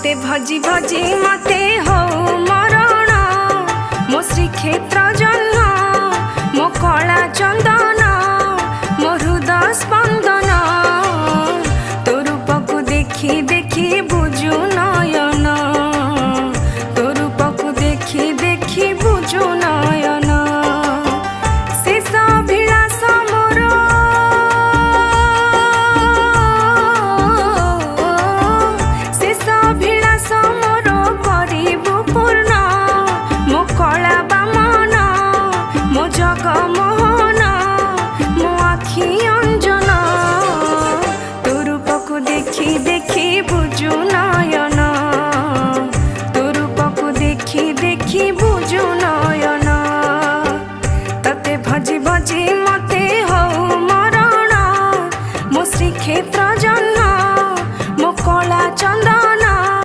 मते भजी भजी मते हो मरण मो श्रीक्षेत्र जन्म मो कला चंदन